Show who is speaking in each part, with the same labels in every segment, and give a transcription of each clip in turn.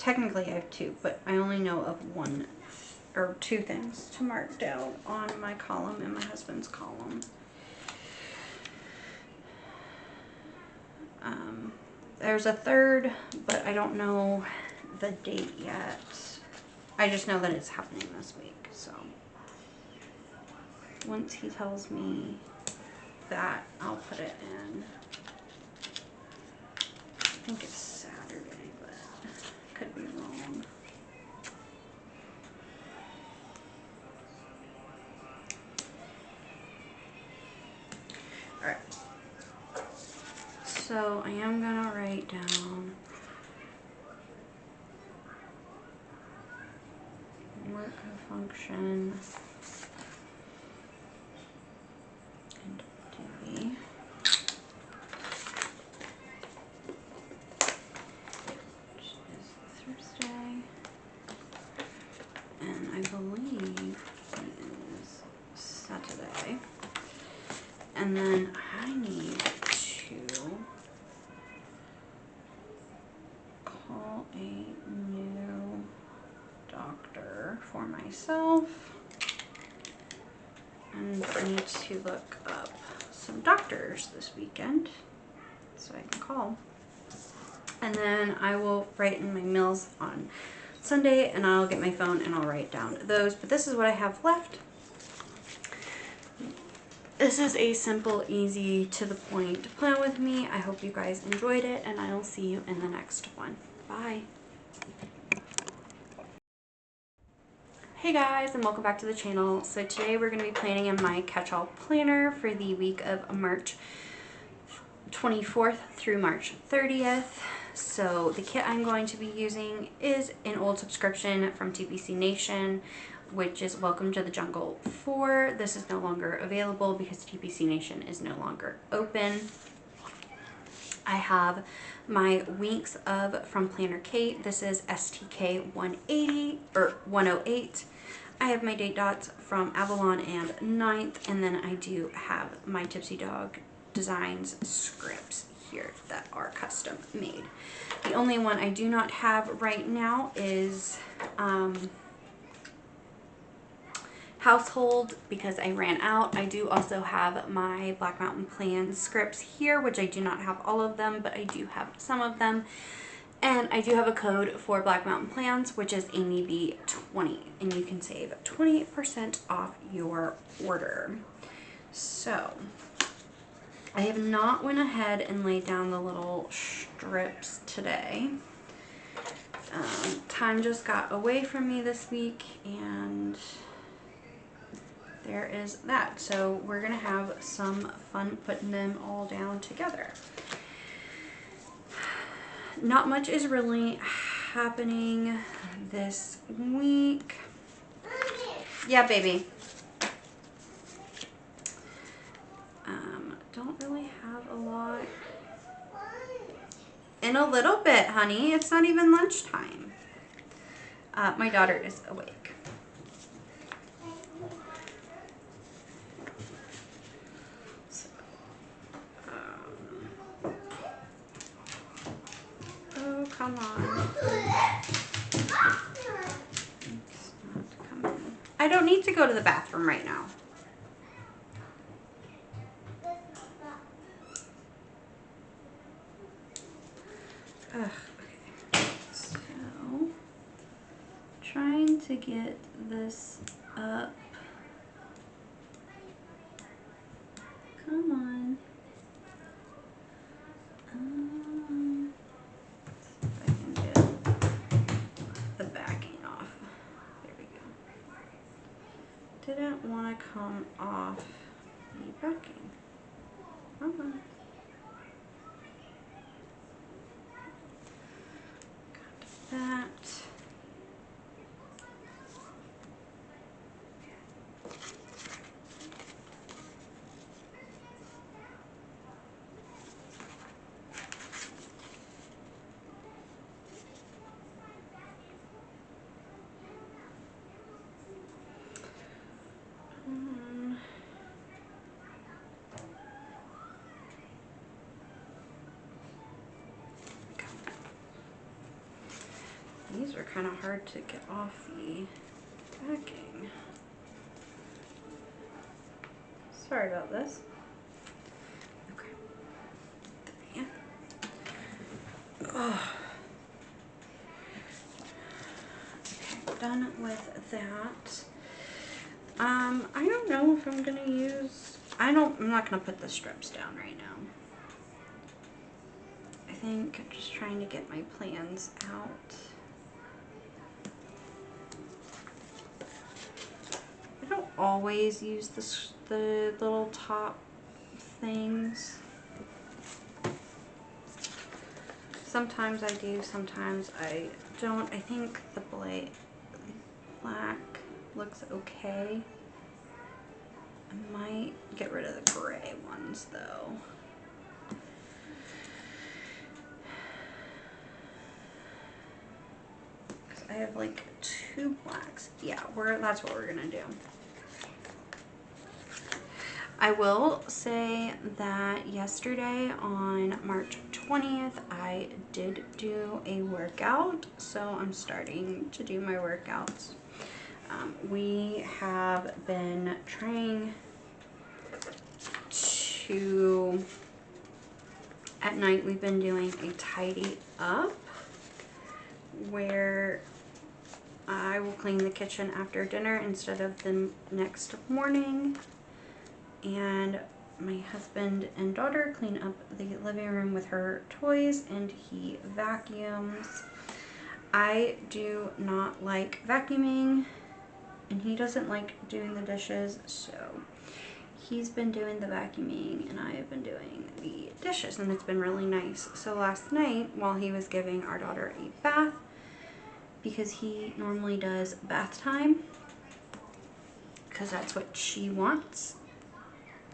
Speaker 1: technically I have 2, but I only know of 1 or 2 things to mark down on my column and my husband's column. There's a 3rd, but I don't know the date yet. I just know that it's happening this week, so once he tells me that, I'll put it in. I think it's Saturday, but I could be wrong. Alright. So I am gonna write down work function and duty. Which is Thursday. And I believe it is Saturday. And then I need to call a new doctor for myself. And I need to look up some doctors this weekend so I can call. And then I will write in my meals on Sunday, and I'll get my phone and I'll write down those. But this is what I have left. This is a simple, easy, to the point plan with me. I hope you guys enjoyed it, and I'll see you in the next one. Bye. Hey guys, and welcome back to the channel. So today we're going to be planning in my catch-all planner for the week of March 24th through March 30th. So the kit I'm going to be using is an old subscription from TPC Nation, which is Welcome to the Jungle 4. This is no longer available because TPC Nation is no longer open. I have my Winks of from Planner Kate. This is STK 180 or 108. I have my date dots from Avalon and 9th, and then I do have my Tipsy Dog Designs scripts here that are custom made. The only one I do not have right now is Household, because I ran out. I do also have my Black Mountain Plan scripts here, which I do not have all of them, but I do have some of them. And I do have a code for Black Mountain Plans, which is AmyB20, and you can save 20% off your order. So I have not went ahead and laid down the little strips today. Time just got away from me this week, and there is that. So we're gonna have some fun putting them all down together. Not much is really happening this week. Yeah, baby. Don't really have a lot. In a little bit, honey. It's not even lunchtime. My daughter is awake. So, oh, come on. It's not coming. I don't need to go to the bathroom right now. Ugh, okay. So, trying to get this up. Come on. See if I can get the backing off. There we go. Didn't want to come off the backing. Come on. Got that. are kind of hard to get off the backing. Sorry about this. Okay. There you go. Oh. Okay, done with that. I don't know if I'm gonna use, I'm not gonna put the strips down right now. I think I'm just trying to get my plans out. I don't always use the little top things. Sometimes I do, sometimes I don't. I think the black looks okay. I might get rid of the gray ones though. Because I have like 2 blacks. Yeah, that's what we're gonna do. I will say that yesterday on March 20th, I did do a workout, so I'm starting to do my workouts. We have been trying to, at night we've been doing a tidy up where I will clean the kitchen after dinner instead of the next morning. And my husband and daughter clean up the living room with her toys and he vacuums. I do not like vacuuming and he doesn't like doing the dishes, so he's been doing the vacuuming and I have been doing the dishes, and it's been really nice. So last night, while he was giving our daughter a bath, because he normally does bath time because that's what she wants,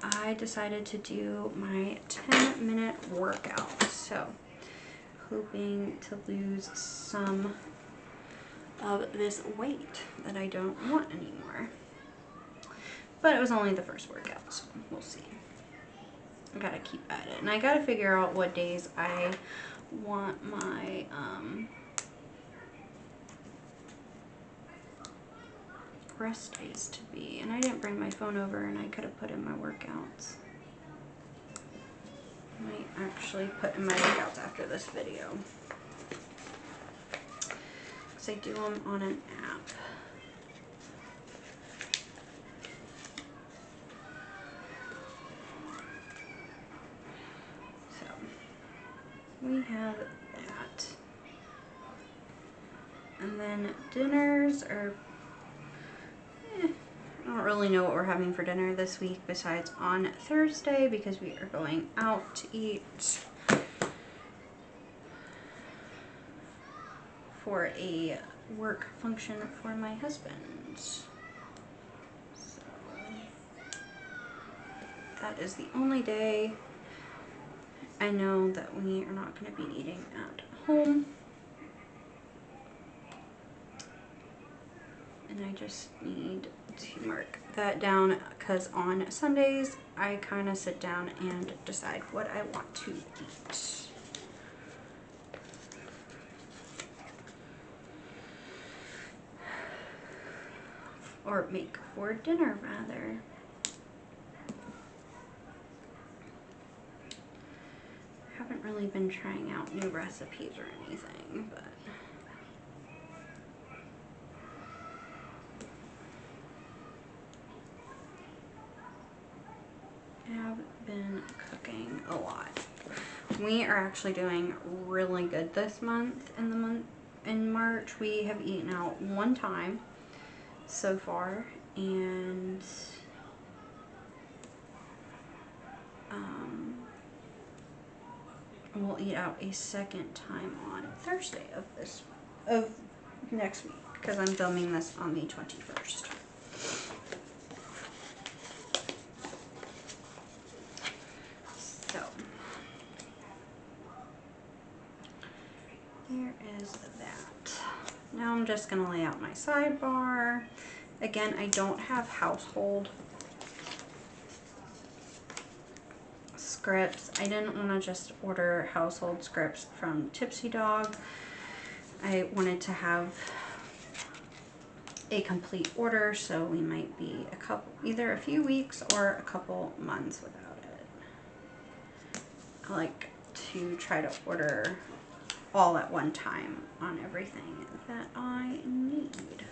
Speaker 1: I decided to do my 10-minute workout. So hoping to lose some of this weight that I don't want anymore. But it was only the first workout, so we'll see. I gotta keep at it. And I gotta figure out what days I want my rest days to be. And I didn't bring my phone over and I could have put in my workouts. I might actually put in my workouts after this video, because I do them on an app. So we have that. And then dinners are, I don't really know what we're having for dinner this week besides on Thursday, because we are going out to eat for a work function for my husband. So that is the only day I know that we are not going to be eating at home. And I just need to mark that down, because on Sundays I kind of sit down and decide what I want to eat. Or make for dinner, rather. Haven't really been trying out new recipes or anything, but have been cooking a lot. We are actually doing really good this month. In March, we have eaten out 1 time so far, and we'll eat out a 2nd time on Thursday of next week, because I'm filming this on the 21st. So here is that. Now I'm just going to lay out my sidebar. Again, I don't have household scripts. I didn't want to just order household scripts from Tipsy Dog. I wanted to have a complete order, so we might be either a few weeks or a couple months without it. I like to try to order all at one time on everything that I need.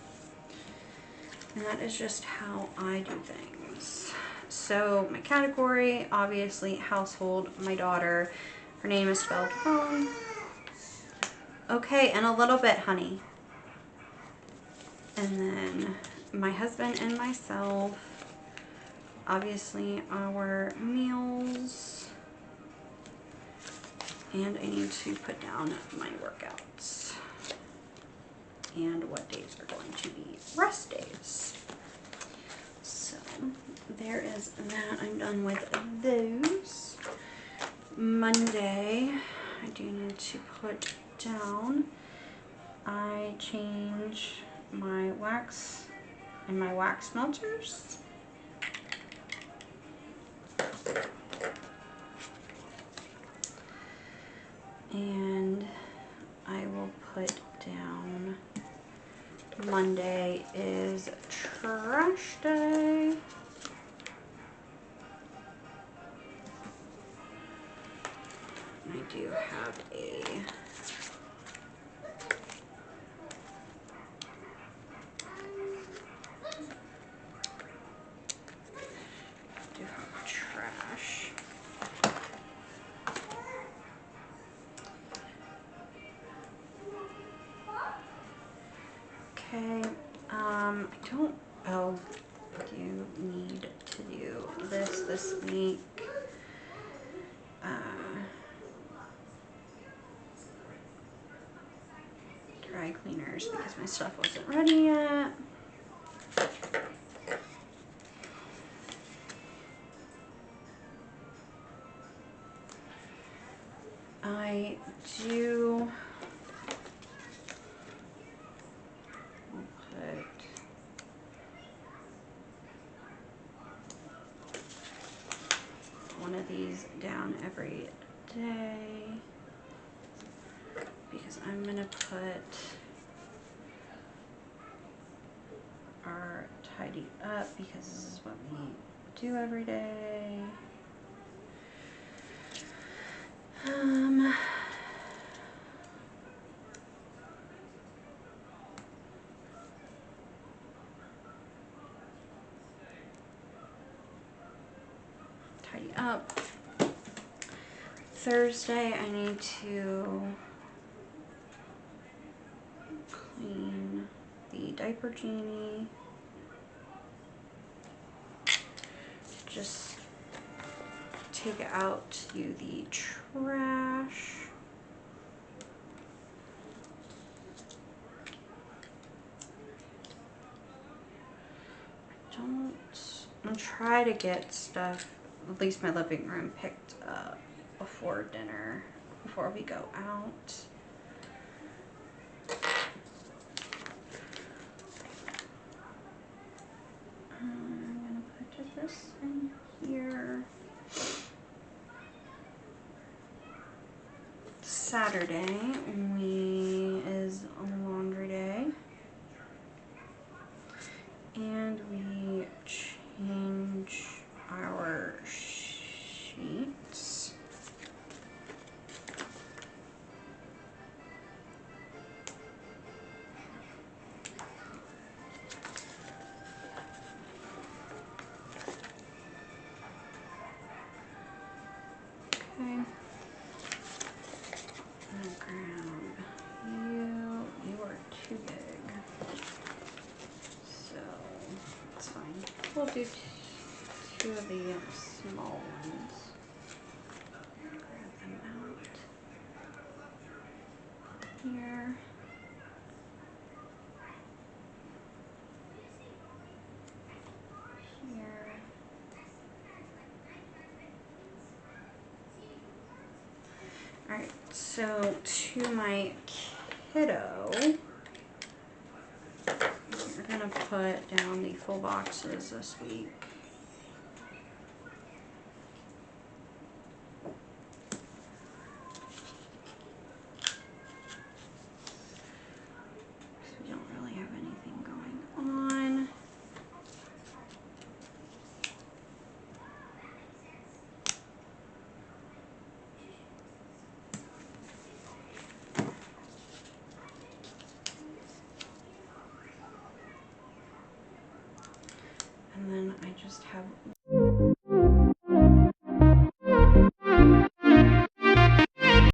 Speaker 1: And that is just how I do things. So my category, obviously household, my daughter. Her name is spelled wrong. Okay, and a little bit, honey. And then my husband and myself. Obviously our meals. And I need to put down my workouts. And what days are going to be rest days. So there is that. I'm done with those. Monday, I do need to put down, I change my wax and my wax melters. And I will put down Monday is trash day. I do have trash. Okay, I don't, oh, do need to do this week. Dry cleaners because my stuff wasn't ready yet. I do put one of these down every day because I'm gonna put our tidy up because this is what we do every day. Tidy up. Thursday, I need to clean the diaper genie. Just take it out to the trash. I'll try to get stuff, at least my living room, picked up before dinner, before we go out. I'm gonna put this in here. Saturday is a laundry day, and we change our sheets. Okay. I'm gonna grab you. You are too big, so it's fine. We'll do two of the small ones. Grab them out here. Here. Alright, so to my kiddo, we're gonna put down the full boxes this week. And then I just have